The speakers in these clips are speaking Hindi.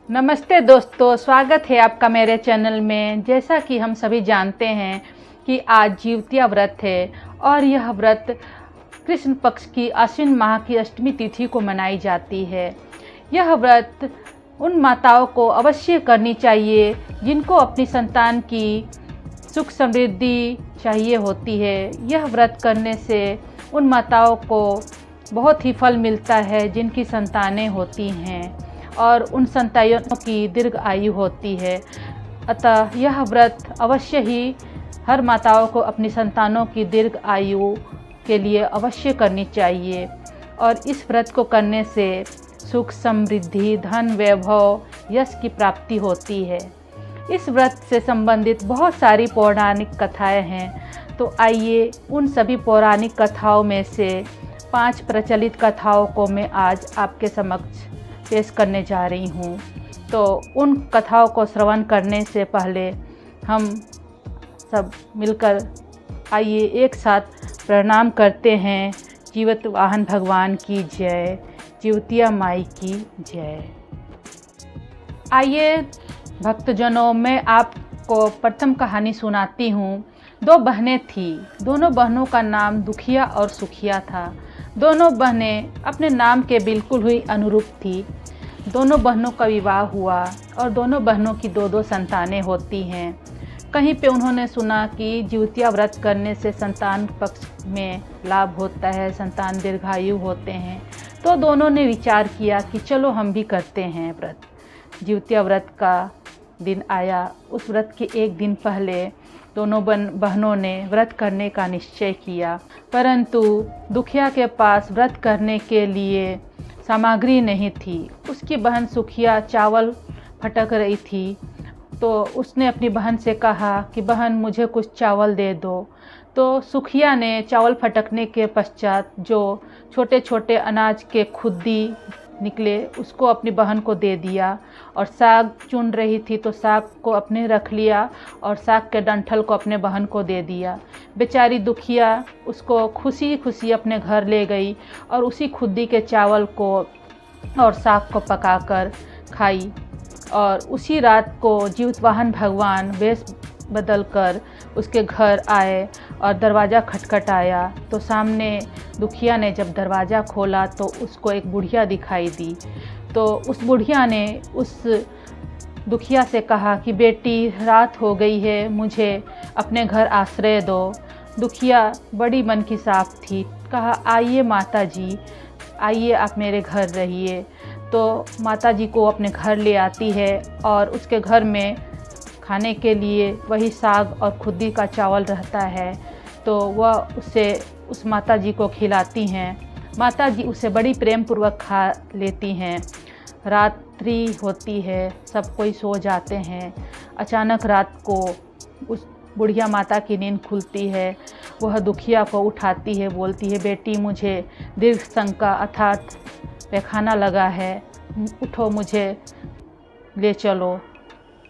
नमस्ते दोस्तों, स्वागत है आपका मेरे चैनल में। जैसा कि हम सभी जानते हैं कि आज जिउतिया व्रत है और यह व्रत कृष्ण पक्ष की आश्विन माह की अष्टमी तिथि को मनाई जाती है। यह व्रत उन माताओं को अवश्य करनी चाहिए जिनको अपनी संतान की सुख समृद्धि चाहिए होती है। यह व्रत करने से उन माताओं को बहुत ही फल मिलता है जिनकी संतानें होती हैं और उन संतानों की दीर्घ आयु होती है। अतः यह व्रत अवश्य ही हर माताओं को अपनी संतानों की दीर्घ आयु के लिए अवश्य करनी चाहिए और इस व्रत को करने से सुख समृद्धि, धन, वैभव, यश की प्राप्ति होती है। इस व्रत से संबंधित बहुत सारी पौराणिक कथाएं हैं, तो आइए उन सभी पौराणिक कथाओं में से 5 प्रचलित कथाओं को मैं आज आपके समक्ष पेश करने जा रही हूँ। तो उन कथाओं को श्रवण करने से पहले हम सब मिलकर आइए एक साथ प्रणाम करते हैं। जीवित वाहन भगवान की जय, जिउतिया माई की जय। आइए भक्तजनों, मैं आपको प्रथम कहानी सुनाती हूँ। 2 बहनें थीं। दोनों बहनों का नाम दुखिया और सुखिया था। दोनों बहनें अपने नाम के बिल्कुल ही अनुरूप थी। दोनों बहनों का विवाह हुआ और दोनों बहनों की 2-2 संतानें होती हैं। कहीं पे उन्होंने सुना कि जिउतिया व्रत करने से संतान पक्ष में लाभ होता है, संतान दीर्घायु होते हैं। तो दोनों ने विचार किया कि चलो हम भी करते हैं व्रत। जिउतिया व्रत का दिन आया। उस व्रत के एक दिन पहले दोनों बहनों ने व्रत करने का निश्चय किया, परंतु दुखिया के पास व्रत करने के लिए सामग्री नहीं थी। उसकी बहन सुखिया चावल फटक रही थी, तो उसने अपनी बहन से कहा कि बहन मुझे कुछ चावल दे दो। तो सुखिया ने चावल फटकने के पश्चात जो छोटे छोटे अनाज के खुद्दी निकले उसको अपनी बहन को दे दिया और साग चुन रही थी तो साग को अपने रख लिया और साग के डंठल को अपने बहन को दे दिया। बेचारी दुखिया उसको खुशी खुशी अपने घर ले गई और उसी खुद्दी के चावल को और साग को पकाकर खाई। और उसी रात को जीवितवाहन भगवान वेश बदलकर उसके घर आए और दरवाज़ा खटखटाया। तो सामने दुखिया ने जब दरवाज़ा खोला तो उसको एक बुढ़िया दिखाई दी। तो उस बुढ़िया ने उस दुखिया से कहा कि बेटी, रात हो गई है, मुझे अपने घर आश्रय दो। दुखिया बड़ी मन की साफ थी, कहा आइए माता जी, आइए आप मेरे घर रहिए। तो माता जी को अपने घर ले आती है और उसके घर में खाने के लिए वही साग और खुद्दी का चावल रहता है। तो वह उस माता जी को खिलाती हैं। माता जी उसे बड़ी प्रेम पूर्वक खा लेती हैं। रात्रि होती है, सब कोई सो जाते हैं। अचानक रात को उस बुढ़िया माता की नींद खुलती है। वह दुखिया को उठाती है, बोलती है बेटी, मुझे दीर्घ शंका अर्थात पैखाना लगा है, उठो मुझे ले चलो।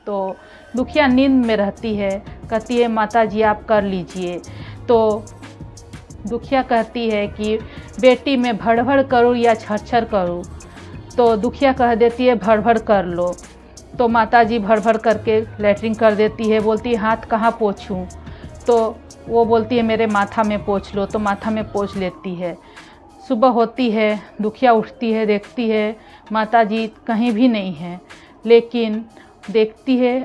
तो दुखिया नींद में रहती है, कहती है माता जी आप कर लीजिए। तो दुखिया कहती है कि बेटी मैं भड़भड़ करूँ या छरछर करूँ। तो दुखिया कह देती है भड़भड़ कर लो। तो माता जी भड़भड़ करके लेटरिन कर देती है, बोलती है हाथ कहाँ पोंछूं। तो वो बोलती है मेरे माथा में पोंछ लो। तो माथा में पोंछ लेती है। सुबह होती है, दुखिया उठती है, देखती है माता जी कहीं भी नहीं है, लेकिन देखती है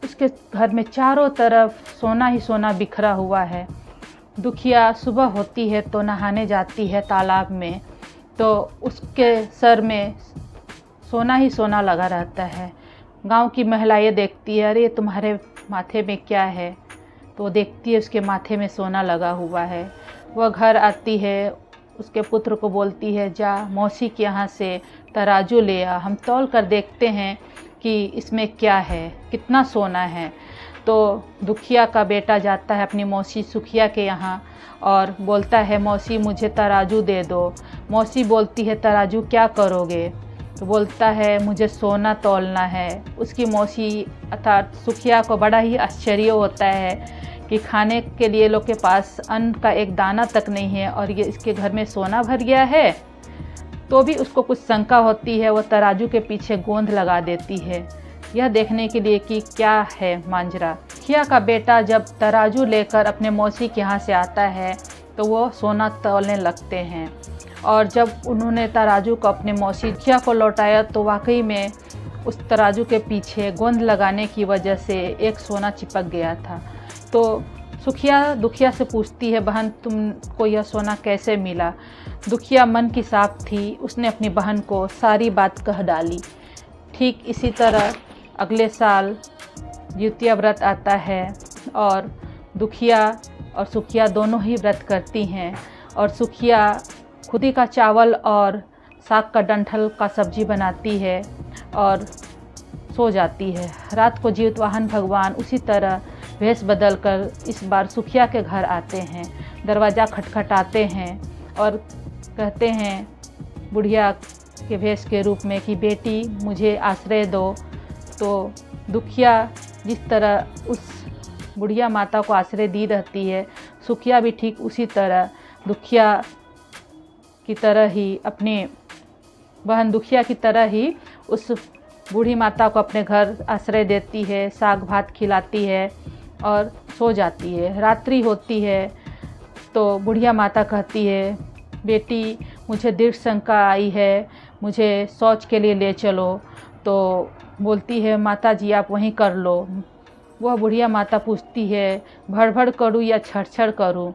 उसके घर में चारों तरफ सोना ही सोना बिखरा हुआ है। दुखिया सुबह होती है तो नहाने जाती है तालाब में, तो उसके सर में सोना ही सोना लगा रहता है। गांव की महिलाएं देखती है, अरे तुम्हारे माथे में क्या है। तो देखती है उसके माथे में सोना लगा हुआ है। वह घर आती है, उसके पुत्र को बोलती है जा मौसी के यहाँ से तराजू ले आ, हम तौल कर देखते हैं कि इसमें क्या है, कितना सोना है। तो दुखिया का बेटा जाता है अपनी मौसी सुखिया के यहाँ और बोलता है मौसी मुझे तराजू दे दो। मौसी बोलती है तराजू क्या करोगे। तो बोलता है मुझे सोना तौलना है। उसकी मौसी अर्थात सुखिया को बड़ा ही आश्चर्य होता है कि खाने के लिए लोग के पास अन्न का एक दाना तक नहीं है और ये इसके घर में सोना भर गया है। तो भी उसको कुछ शंका होती है। वो तराजू के पीछे गोंद लगा देती है, यह देखने के लिए कि क्या है मांजरा। दुखिया का बेटा जब तराजू लेकर अपने मौसी के यहाँ से आता है तो वो सोना तौलने लगते हैं, और जब उन्होंने तराजू को अपने मौसी दुखिया को लौटाया तो वाकई में उस तराजू के पीछे गोंद लगाने की वजह से एक सोना चिपक गया था। तो सुखिया दुखिया से पूछती है, बहन तुमको यह सोना कैसे मिला? दुखिया मन की साफ थी, उसने अपनी बहन को सारी बात कह डाली। ठीक इसी तरह अगले साल जिउतिया व्रत आता है और दुखिया और सुखिया दोनों ही व्रत करती हैं, और सुखिया खुदी का चावल और साग का डंठल का सब्जी बनाती है और सो जाती है। रात को जीतवाहन भगवान उसी तरह वेश बदल कर इस बार सुखिया के घर आते हैं। दरवाज़ा खटखटाते हैं और कहते हैं बुढ़िया के भेष के रूप में कि बेटी मुझे आश्रय दो। तो दुखिया जिस तरह उस बुढ़िया माता को आश्रय दी रहती है, सुखिया भी ठीक उसी तरह दुखिया की तरह ही अपनी बहन दुखिया की तरह ही उस बूढ़ी माता को अपने घर आश्रय देती है, साग भात खिलाती है और सो जाती है। रात्रि होती है तो बुढ़िया माता कहती है, बेटी मुझे दृढ़ शंका आई है, मुझे शौच के लिए ले चलो। तो बोलती है, माता जी आप वहीं कर लो। वह बुढ़िया माता पूछती है, भड़भड़ करूँ या छड़छड़ करूँ?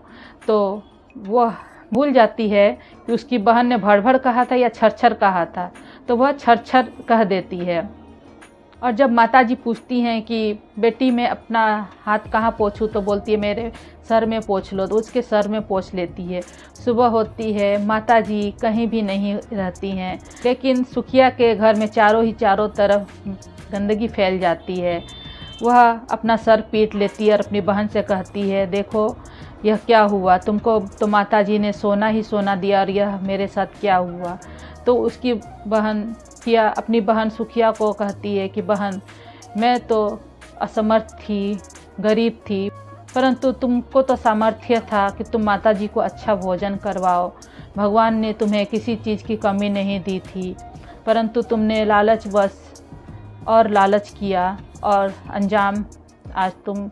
तो वह भूल जाती है कि उसकी बहन ने भड़भड़ कहा था या छरछर कहा था, तो वह छरछर कह देती है। और जब माताजी पूछती हैं कि बेटी मैं अपना हाथ कहाँ पोंछूं, तो बोलती है मेरे सर में पोंछ लो, तो उसके सर में पोंछ लेती है। सुबह होती है, माताजी कहीं भी नहीं रहती हैं, लेकिन सुखिया के घर में चारों तरफ गंदगी फैल जाती है। वह अपना सर पीट लेती है और अपनी बहन से कहती है, देखो यह क्या हुआ, तुमको तो माताजी ने सोना ही सोना दिया और यह मेरे साथ क्या हुआ। तो उसकी बहन सुखिया अपनी बहन सुखिया को कहती है कि बहन मैं तो असमर्थ थी, गरीब थी, परंतु तुमको तो सामर्थ्य था कि तुम माताजी को अच्छा भोजन करवाओ। भगवान ने तुम्हें किसी चीज़ की कमी नहीं दी थी, परंतु तुमने लालचवश और लालच किया और अंजाम आज तुम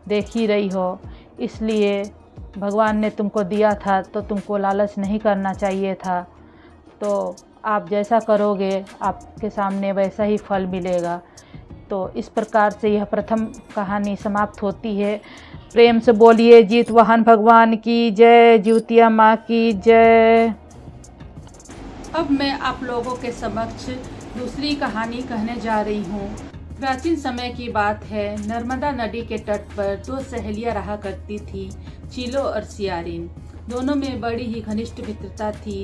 देख ही रही हो। इसलिए भगवान ने तुमको दिया था तो तुमको लालच नहीं करना चाहिए था। तो आप जैसा करोगे आपके सामने वैसा ही फल मिलेगा। तो इस प्रकार से यह प्रथम कहानी समाप्त होती है। प्रेम से बोलिए जीतवाहन भगवान की जय, जिउतिया माँ की जय। अब मैं आप लोगों के समक्ष दूसरी कहानी कहने जा रही हूँ। प्राचीन समय की बात है। नर्मदा नदी के तट पर दो सहेलियां रहा करती थी, चीलो और सियारिन। दोनों में बड़ी ही घनिष्ठ मित्रता थी।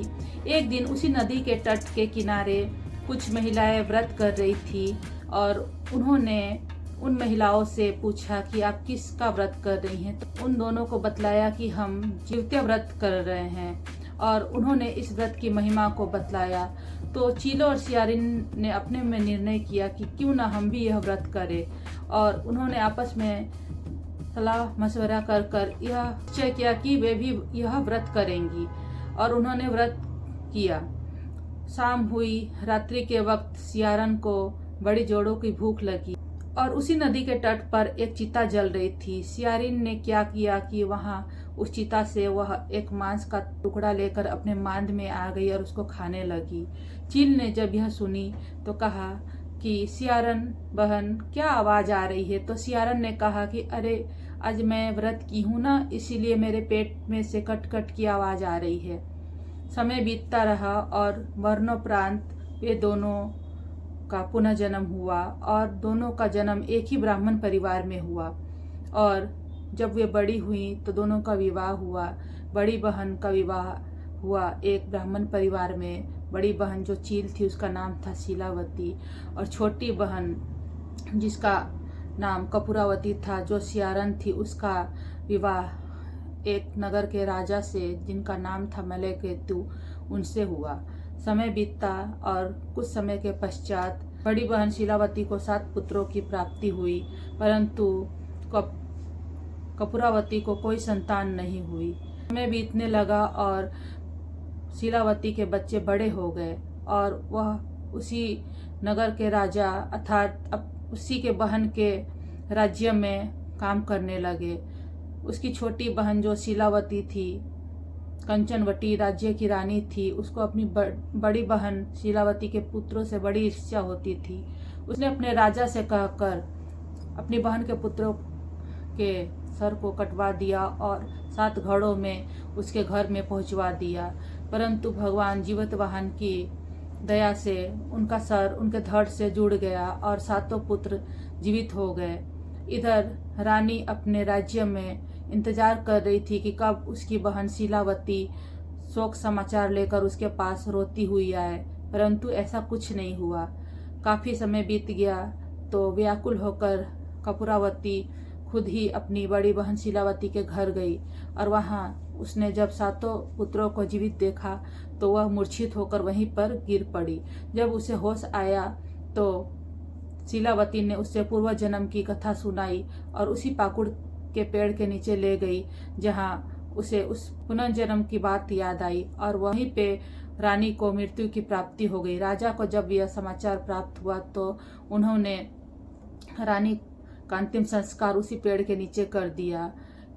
एक दिन उसी नदी के तट के किनारे कुछ महिलाएं व्रत कर रही थी और उन्होंने उन महिलाओं से पूछा कि आप किसका व्रत कर रही हैं। तो उन दोनों को बतलाया कि हम जिउतिया व्रत कर रहे हैं और उन्होंने इस व्रत की महिमा को बतलाया। तो चीलो और सियारिन ने अपने में निर्णय किया कि क्यों ना हम भी यह व्रत करें, और उन्होंने आपस में सलाह मशवरा कर यह निश्चय किया कि वे भी यह व्रत करेंगी, और उन्होंने व्रत किया। शाम हुई, रात्रि के वक्त सियारन को बड़ी जोरों की भूख लगी और उसी नदी के तट पर एक चिता जल रही थी। सियारिन ने क्या किया कि वहां उस चिता से वह एक मांस का टुकड़ा लेकर अपने मांद में आ गई और उसको खाने लगी। चील ने जब यह सुनी तो कहा कि सियारन बहन क्या आवाज आ रही है। तो सियारन ने कहा कि अरे आज मैं व्रत की हूँ ना, इसीलिए मेरे पेट में से कट कट की आवाज आ रही है। समय बीतता रहा और मरणोपरांत वे दोनों का पुनः जन्म हुआ और दोनों का जन्म एक ही ब्राह्मण परिवार में हुआ। और जब वे बड़ी हुई तो दोनों का विवाह हुआ। बड़ी बहन का विवाह हुआ एक ब्राह्मण परिवार में। बड़ी बहन जो चील थी उसका नाम था शीलावती, और छोटी बहन जिसका नाम कपूरावती था जो सियारन थी उसका विवाह एक नगर के राजा से जिनका नाम था मलयकेतु उनसे हुआ। समय बीतता और कुछ समय के पश्चात बड़ी बहन शीलावती को 7 पुत्रों की प्राप्ति हुई, परंतु कपूरावती को कोई संतान नहीं हुई। समय बीतने लगा और शीलावती के बच्चे बड़े हो गए और वह उसी नगर के राजा अर्थात उसी के बहन के राज्य में काम करने लगे। उसकी छोटी बहन जो शीलावती थी, कंचनवटी राज्य की रानी थी, उसको अपनी बड़ी बहन शीलावती के पुत्रों से बड़ी ईर्ष्या होती थी। उसने अपने राजा से कहकर अपनी बहन के पुत्रों के सर को कटवा दिया और 7 घोड़ों में उसके घर में पहुंचवा दिया। परंतु भगवान जीवितवाहन की दया से उनका सर उनके धड़ से जुड़ गया और 7 पुत्र जीवित हो गए। इधर रानी अपने राज्य में इंतजार कर रही थी कि कब उसकी बहन शीलावती शोक समाचार लेकर उसके पास रोती हुई आए, परंतु ऐसा कुछ नहीं हुआ। काफी समय बीत गया तो व्याकुल होकर कपूरावती खुद ही अपनी बड़ी बहन शीलावती के घर गई और वहां उसने जब 7 पुत्रों को जीवित देखा तो वह मूर्छित होकर वहीं पर गिर पड़ी। जब उसे होश आया तो शीलावती ने उससे पूर्व जन्म की कथा सुनाई और उसी पाकुड़ के पेड़ के नीचे ले गई, जहां उसे उस पुनर्जन्म की बात याद आई और वहीं पे रानी को मृत्यु की प्राप्ति हो गई। राजा को जब यह समाचार प्राप्त हुआ तो उन्होंने रानी का अंतिम संस्कार उसी पेड़ के नीचे कर दिया।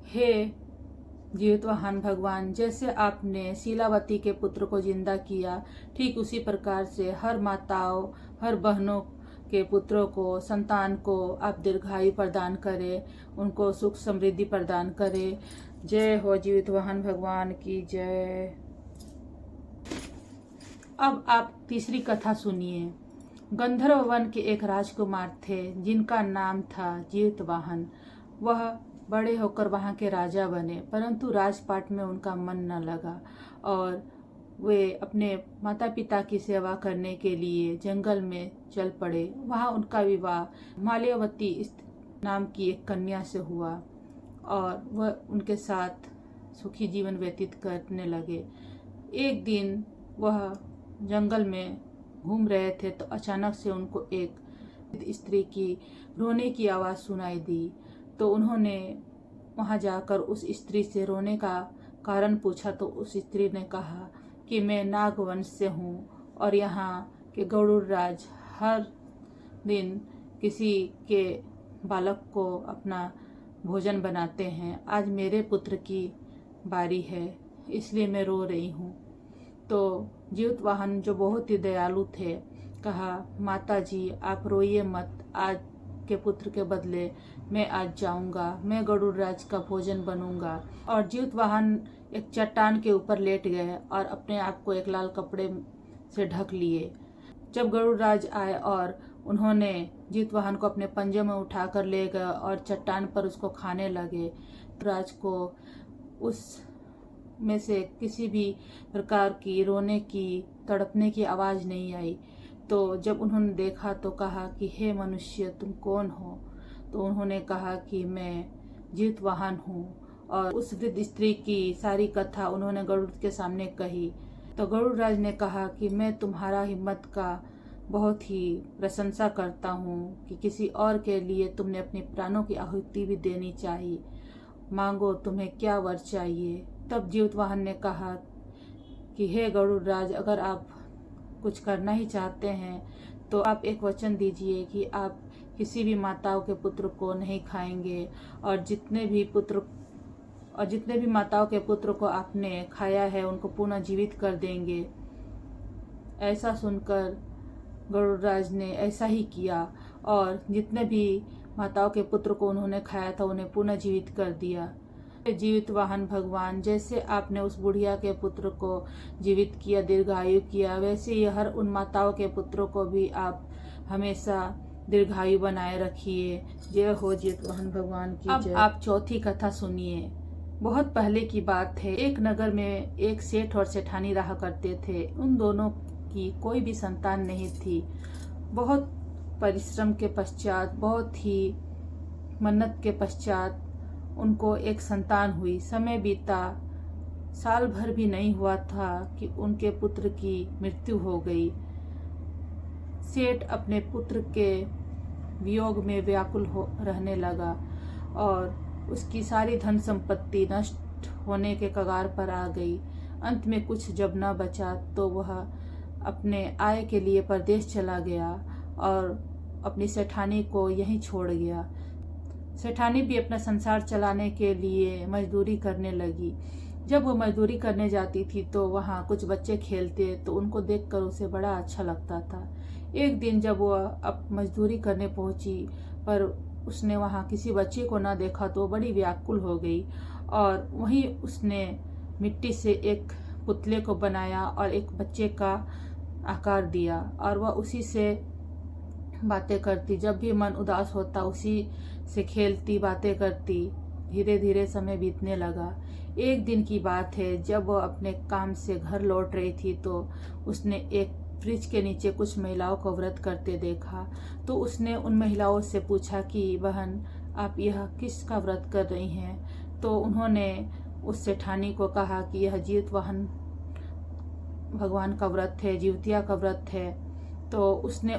हे जीवितवाहन भगवान, जैसे आपने शीलावती के पुत्र को जिंदा किया, ठीक उसी प्रकार से हर माताओं, हर बहनों के पुत्रों को, संतान को आप दीर्घायु प्रदान करें, उनको सुख समृद्धि प्रदान करें। जय हो जीवितवाहन भगवान की जय। अब आप तीसरी कथा सुनिए। गंधर्व वन के एक राजकुमार थे जिनका नाम था जीवितवाहन। वह बड़े होकर वहां के राजा बने, परंतु राजपाट में उनका मन न लगा और वे अपने माता पिता की सेवा करने के लिए जंगल में चल पड़े। वहां उनका विवाह माल्यावती नाम की एक कन्या से हुआ और वह उनके साथ सुखी जीवन व्यतीत करने लगे। एक दिन वह जंगल में घूम रहे थे तो अचानक से उनको एक स्त्री की रोने की आवाज़ सुनाई दी। तो उन्होंने वहां जाकर उस स्त्री से रोने का कारण पूछा तो उस स्त्री ने कहा कि मैं नागवंश से हूँ और यहाँ के गरुड़ राज हर दिन किसी के बालक को अपना भोजन बनाते हैं। आज मेरे पुत्र की बारी है, इसलिए मैं रो रही हूँ। तो जीवितवाहन जो बहुत ही दयालु थे कहा, माता जी आप रोइए मत, आज के पुत्र के बदले मैं आज जाऊंगा, मैं गरुड़ राज का भोजन बनूंगा। और जीवितवाहन एक चट्टान के ऊपर लेट गए और अपने आप को एक लाल कपड़े से ढक लिए। जब गरुड़ राज आए और उन्होंने जीवितवाहन को अपने पंजे में उठाकर ले गए और चट्टान पर उसको खाने लगे, राज को उस में से किसी भी प्रकार की रोने की, तड़पने की आवाज़ नहीं आई। तो जब उन्होंने देखा तो कहा कि हे मनुष्य तुम कौन हो? तो उन्होंने कहा कि मैं जीवितवाहन हूँ और उस वृद्ध स्त्री की सारी कथा उन्होंने गरुड़ के सामने कही। तो गरुड़ राज ने कहा कि मैं तुम्हारा हिम्मत का बहुत ही प्रशंसा करता हूँ कि किसी और के लिए तुमने अपने प्राणों की आहुति भी देनी चाहिए। मांगो तुम्हें क्या वर चाहिए। तब जीवितवाहन ने कहा कि हे गरुड़ राज, अगर आप कुछ करना ही चाहते हैं तो आप एक वचन दीजिए कि आप किसी भी माताओं के पुत्र को नहीं खाएंगे और जितने भी माताओं के पुत्र को आपने खाया है उनको पुनः जीवित कर देंगे। ऐसा सुनकर गरुड़राज ने ऐसा ही किया और जितने भी माताओं के पुत्र को उन्होंने खाया था उन्हें पुनः जीवित कर दिया। जीवितवाहन भगवान, जैसे आपने उस बुढ़िया के पुत्र को जीवित किया, दीर्घायु किया, वैसे ही हर उन माताओं के पुत्रों को भी आप हमेशा दीर्घायु बनाए रखिए। जय हो जीवितवाहन भगवान की जय। अब आप चौथी कथा सुनिए। बहुत पहले की बात है, एक नगर में एक सेठ और सेठानी रहा करते थे। उन दोनों की कोई भी संतान नहीं थी। बहुत परिश्रम के पश्चात, बहुत ही मन्नत के पश्चात उनको एक संतान हुई। समय बीता, साल भर भी नहीं हुआ था कि उनके पुत्र की मृत्यु हो गई। सेठ अपने पुत्र के वियोग में व्याकुल रहने लगा और उसकी सारी धन संपत्ति नष्ट होने के कगार पर आ गई अंत में कुछ जब न बचा तो वह अपने आय के लिए परदेश चला गया और अपनी सेठानी को यहीं छोड़ गया। सेठानी भी अपना संसार चलाने के लिए मजदूरी करने लगी। जब वो मजदूरी करने जाती थी तो वहाँ कुछ बच्चे खेलते तो उनको देखकर उसे बड़ा अच्छा लगता था। एक दिन जब वह अब मजदूरी करने पहुंची पर उसने वहाँ किसी बच्चे को न देखा तो बड़ी व्याकुल हो गई और वहीं उसने मिट्टी से एक पुतले को बनाया और एक बच्चे का आकार दिया और वह उसी से बातें करती। जब भी मन उदास होता उसी से खेलती, बातें करती। धीरे धीरे समय बीतने लगा। एक दिन की बात है, जब वह अपने काम से घर लौट रही थी तो उसने एक फ्रिज के नीचे कुछ महिलाओं को व्रत करते देखा। तो उसने उन महिलाओं से पूछा कि बहन, आप यह किसका व्रत कर रही हैं? तो उन्होंने उस सेठानी को कहा कि यह जीतवाहन भगवान का व्रत है, जीवतिया का व्रत है। तो उसने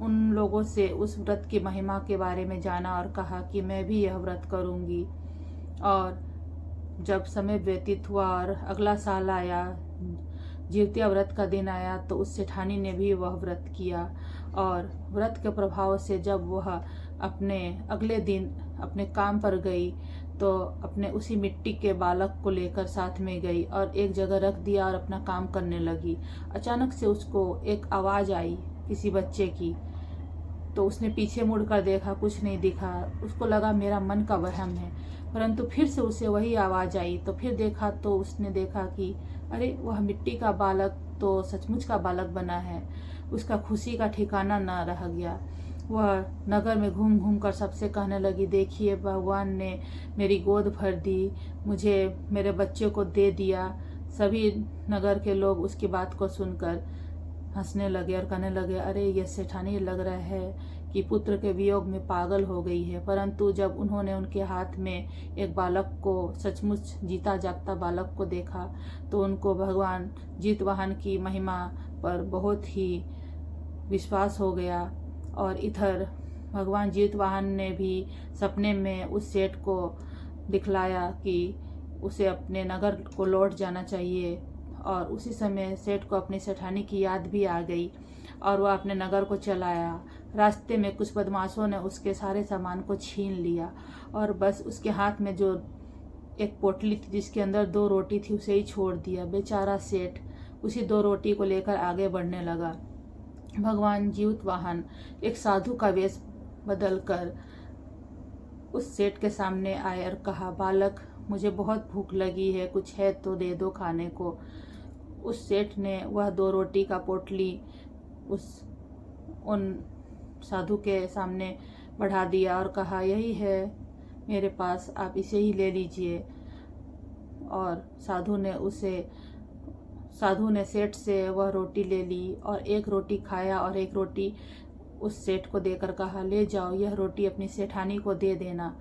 उन लोगों से उस व्रत की महिमा के बारे में जाना और कहा कि मैं भी यह व्रत करूंगी। और जब समय व्यतीत हुआ और अगला साल आया, जीवतिया व्रत का दिन आया, तो उस सेठानी ने भी वह व्रत किया और व्रत के प्रभाव से जब वह अपने अगले दिन अपने काम पर गई तो अपने उसी मिट्टी के बालक को लेकर साथ में गई और एक जगह रख दिया और अपना काम करने लगी। अचानक से उसको एक आवाज़ आई किसी बच्चे की। तो उसने पीछे मुड़कर देखा, कुछ नहीं दिखा। उसको लगा मेरा मन का वहम है, परंतु फिर से उसे वही आवाज़ आई। तो फिर देखा तो उसने देखा कि अरे, वह मिट्टी का बालक तो सचमुच का बालक बना है। उसका खुशी का ठिकाना न रह गया। वह नगर में घूम घूम कर सबसे कहने लगी, देखिए भगवान ने मेरी गोद भर दी, मुझे मेरे बच्चे को दे दिया। सभी नगर के लोग उसकी बात को सुनकर हंसने लगे और कहने लगे, अरे ये सेठानी लग रहा है कि पुत्र के वियोग में पागल हो गई है। परंतु जब उन्होंने उनके हाथ में एक बालक को, सचमुच जीता जागता बालक को देखा तो उनको भगवान जीतवाहन की महिमा पर बहुत ही विश्वास हो गया। और इधर भगवान जीतवाहन ने भी सपने में उस सेठ को दिखलाया कि उसे अपने नगर को लौट जाना चाहिए। और उसी समय सेठ को अपनी सेठानी की याद भी आ गई और वह अपने नगर को चला आया। रास्ते में कुछ बदमाशों ने उसके सारे सामान को छीन लिया और बस उसके हाथ में जो एक पोटली थी जिसके अंदर 2 रोटी थी उसे ही छोड़ दिया। बेचारा सेठ उसी 2 रोटी को लेकर आगे बढ़ने लगा। भगवान जीतवाहन एक साधु का वेश बदलकर उस सेठ के सामने आए और कहा, बालक, मुझे बहुत भूख लगी है, कुछ है तो दे दो खाने को। उस सेठ ने वह 2 रोटी का पोटली उन साधु के सामने बढ़ा दिया और कहा, यही है मेरे पास, आप इसे ही ले लीजिए। और साधु ने सेठ से वह रोटी ले ली और एक रोटी खाया और एक रोटी उस सेठ को देकर कहा, ले जाओ, यह रोटी अपनी सेठानी को दे देना।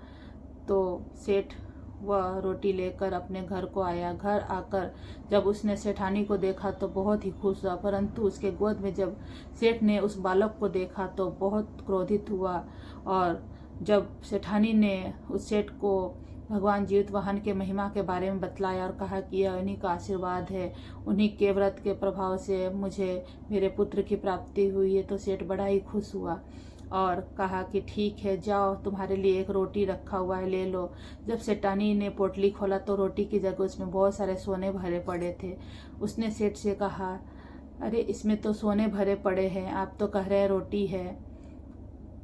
तो सेठ वह रोटी लेकर अपने घर को आया। घर आकर जब उसने सेठानी को देखा तो बहुत ही खुश हुआ, परंतु उसके गोद में जब सेठ ने उस बालक को देखा तो बहुत क्रोधित हुआ। और जब सेठानी ने उस सेठ को भगवान जीतवाहन के महिमा के बारे में बतलाया और कहा कि यह उन्हीं का आशीर्वाद है, उन्हीं के व्रत के प्रभाव से मुझे मेरे पुत्र की प्राप्ति हुई है, तो सेठ बड़ा ही खुश हुआ और कहा कि ठीक है, जाओ, तुम्हारे लिए एक रोटी रखा हुआ है, ले लो। जब सेठानी ने पोटली खोला तो रोटी की जगह उसमें बहुत सारे सोने भरे पड़े थे। उसने सेठ से कहा, अरे इसमें तो सोने भरे पड़े हैं, आप तो कह रहे रोटी है।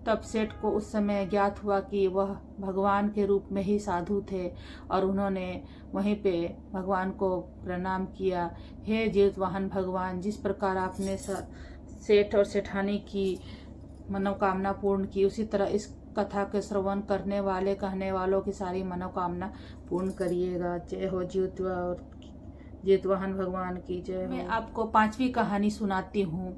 तब सेठ को उस समय ज्ञात हुआ कि वह भगवान के रूप में ही साधु थे और उन्होंने वहीं पे भगवान को प्रणाम किया। हे जीतवाहन भगवान, जिस प्रकार आपने सेठ और सेठानी की मनोकामना पूर्ण की, उसी तरह इस कथा के श्रवण करने वाले, कहने वालों की सारी मनोकामना पूर्ण करिएगा। जय हो जीतवाहन भगवान की जय। मैं आपको 5वीं कहानी सुनाती हूँ।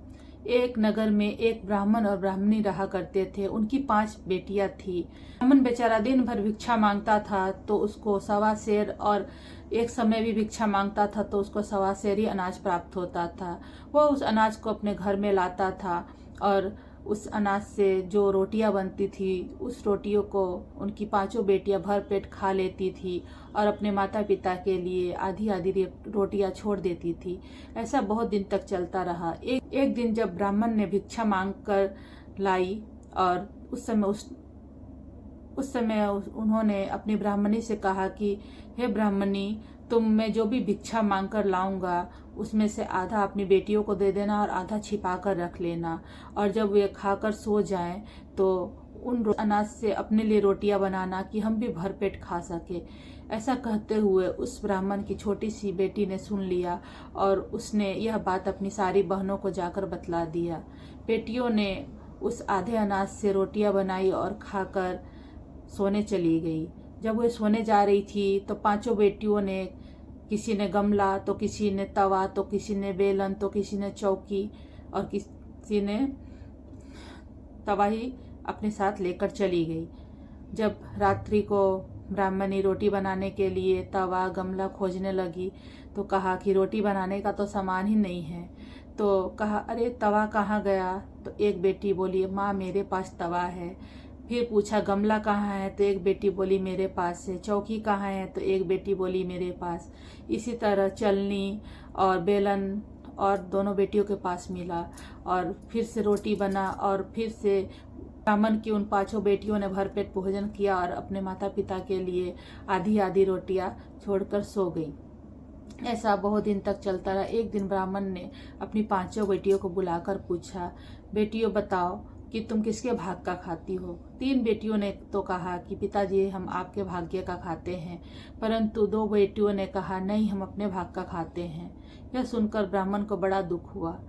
एक नगर में एक ब्राह्मण और ब्राह्मणी रहा करते थे। उनकी 5 बेटियां थी। ब्राह्मण बेचारा दिन भर भिक्षा मांगता था तो उसको 1.25 सेर, और एक समय भी भिक्षा मांगता था तो उसको 1.25 सेर ही अनाज प्राप्त होता था। वह उस अनाज को अपने घर में लाता था और उस अनाज से जो रोटियां बनती थी उस रोटियों को उनकी पांचों बेटियां भर पेट खा लेती थी और अपने माता पिता के लिए आधी आधी रोटियां छोड़ देती थी। ऐसा बहुत दिन तक चलता रहा। एक दिन जब ब्राह्मण ने भिक्षा मांग कर लाई और उस समय उन्होंने अपनी ब्राह्मणी से कहा कि हे ब्राह्मणी, मैं जो भी भिक्षा मांग कर लाऊंगा उसमें से आधा अपनी बेटियों को दे देना और आधा छिपा कर रख लेना, और जब वे खाकर सो जाएं तो उन अनाज से अपने लिए रोटियां बनाना कि हम भी भरपेट खा सके। ऐसा कहते हुए उस ब्राह्मण की छोटी सी बेटी ने सुन लिया और उसने यह बात अपनी सारी बहनों को जाकर बतला दिया। बेटियों ने उस आधे अनाज से रोटियां बनाई और खाकर सोने चली गई। जब वे सोने जा रही थी तो पांचों बेटियों ने, किसी ने गमला, तो किसी ने तवा, तो किसी ने बेलन, तो किसी ने चौकी और किसी ने तवाही अपने साथ लेकर चली गई। जब रात्रि को ब्राह्मणी रोटी बनाने के लिए तवा गमला खोजने लगी तो कहा कि रोटी बनाने का तो सामान ही नहीं है। तो कहा, अरे तवा कहाँ गया? तो एक बेटी बोली, माँ मेरे पास तवा है। फिर पूछा गमला कहाँ है? तो एक बेटी बोली मेरे पास है। चौकी कहाँ है? तो एक बेटी बोली मेरे पास। इसी तरह चलनी और बेलन और दोनों बेटियों के पास मिला और फिर से रोटी बना और फिर से ब्राह्मण की उन पांचों बेटियों ने भरपेट भोजन किया और अपने माता पिता के लिए आधी आधी रोटियां छोड़कर सो गई। ऐसा बहुत दिन तक चलता रहा। एक दिन ब्राह्मण ने अपनी पांचों बेटियों को बुलाकर पूछा, बेटियों बताओ कि तुम किसके भाग का खाती हो? तीन बेटियों ने तो कहा कि पिताजी हम आपके भाग्य का खाते हैं, परंतु दो बेटियों ने कहा नहीं, हम अपने भाग का खाते हैं। यह सुनकर ब्राह्मण को बड़ा दुख हुआ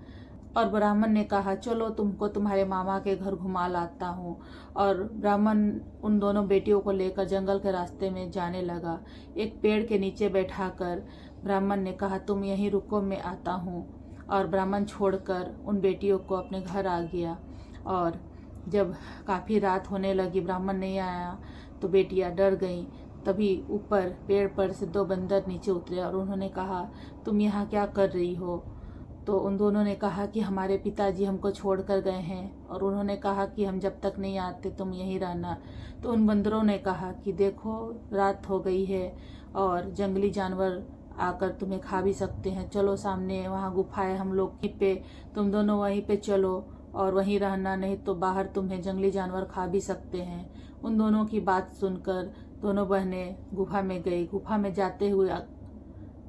और ब्राह्मण ने कहा चलो तुमको तुम्हारे मामा के घर घुमा लाता हूँ। और ब्राह्मण उन दोनों बेटियों को लेकर जंगल के रास्ते में जाने लगा। एक पेड़ के नीचे बैठाकर ब्राह्मण ने कहा तुम यहीं रुको, मैं आता हूँ। और ब्राह्मण छोड़कर उन बेटियों को अपने घर आ गया। और जब काफ़ी रात होने लगी, ब्राह्मण नहीं आया तो बेटियां डर गईं। तभी ऊपर पेड़ पर से दो बंदर नीचे उतरे और उन्होंने कहा तुम यहाँ क्या कर रही हो? तो उन दोनों ने कहा कि हमारे पिताजी हमको छोड़ कर गए हैं और उन्होंने कहा कि हम जब तक नहीं आते तुम यहीं रहना। तो उन बंदरों ने कहा कि देखो रात हो गई है और जंगली जानवर आकर तुम्हें खा भी सकते हैं, चलो सामने वहाँ गुफा है, हम लोग पे, तुम दोनों वहीं पे चलो और वहीं रहना, नहीं तो बाहर तुम्हें जंगली जानवर खा भी सकते हैं। उन दोनों की बात सुनकर दोनों बहनें गुफा में गई।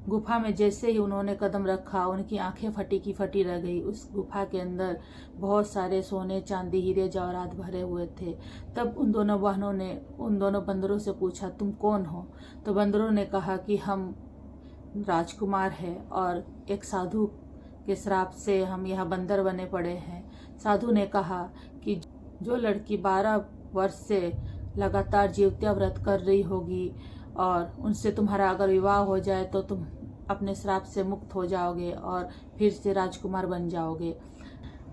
गुफा में जैसे ही उन्होंने कदम रखा उनकी आंखें फटी की फटी रह गई। उस गुफा के अंदर बहुत सारे सोने चांदी हीरे जवाहरात भरे हुए थे। तब उन दोनों बहनों ने उन दोनों बंदरों से पूछा तुम कौन हो? तो बंदरों ने कहा कि हम राजकुमार हैं और एक साधु के श्राप से हम यहाँ बंदर बने पड़े हैं। साधु ने कहा कि जो लड़की 12 वर्ष से लगातार जीवत्या व्रत कर रही होगी और उनसे तुम्हारा अगर विवाह हो जाए तो तुम अपने श्राप से मुक्त हो जाओगे और फिर से राजकुमार बन जाओगे।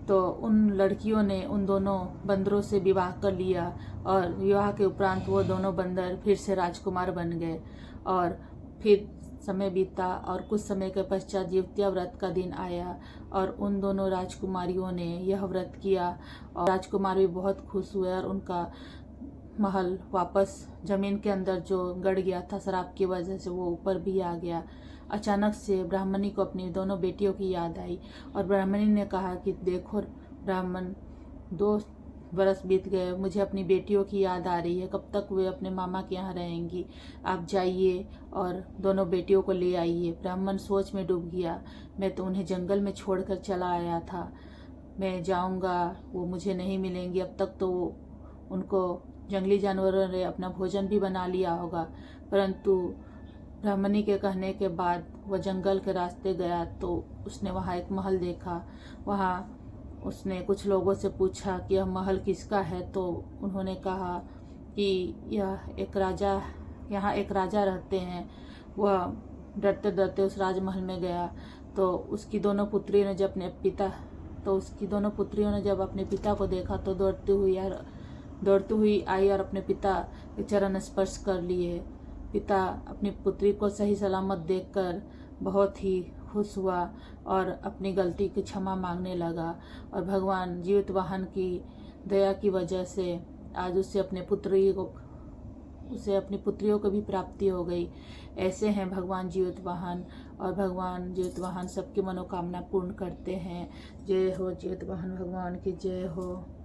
तो उन लड़कियों ने उन दोनों बंदरों से विवाह कर लिया और विवाह के उपरांत वो दोनों बंदर फिर से राजकुमार बन गए। और फिर समय बीता और कुछ समय के पश्चात जीवत्या व्रत का दिन आया और उन दोनों राजकुमारियों ने यह व्रत किया और राजकुमार भी बहुत खुश हुए और उनका महल वापस जमीन के अंदर जो गड़ गया था शराब की वजह से वो ऊपर भी आ गया। अचानक से ब्राह्मणी को अपनी दोनों बेटियों की याद आई और ब्राह्मणी ने कहा कि देखो ब्राह्मण, 2 बरस बीत गए, मुझे अपनी बेटियों की याद आ रही है, कब तक वे अपने मामा के यहाँ रहेंगी? आप जाइए और दोनों बेटियों को ले आइए। ब्राह्मण सोच में डूब गया, मैं तो उन्हें जंगल में छोड़कर चला आया था, मैं जाऊंगा वो मुझे नहीं मिलेंगी। अब तक तो उनको जंगली जानवरों ने अपना भोजन भी बना लिया होगा। परंतु ब्राह्मणी के कहने के बाद वह जंगल के रास्ते गया तो उसने वहाँ एक महल देखा। वहाँ उसने कुछ लोगों से पूछा कि यह महल किसका है? तो उन्होंने कहा कि यहाँ एक राजा रहते हैं। वह डरते डरते उस राजमहल में गया तो उसकी दोनों पुत्रियों ने जब अपने पिता को देखा तो दौड़ती हुई आई और अपने पिता के चरण स्पर्श कर लिए। पिता अपनी पुत्री को सही सलामत देखकर बहुत ही खुश हुआ और अपनी गलती की क्षमा मांगने लगा। और भगवान जीवितवाहन की दया की वजह से आज उसे अपनी पुत्रियों को भी प्राप्ति हो गई। ऐसे हैं भगवान जीवितवाहन, और भगवान जीवितवाहन सबकी मनोकामना पूर्ण करते हैं। जय हो जीवितवाहन भगवान की, जय हो।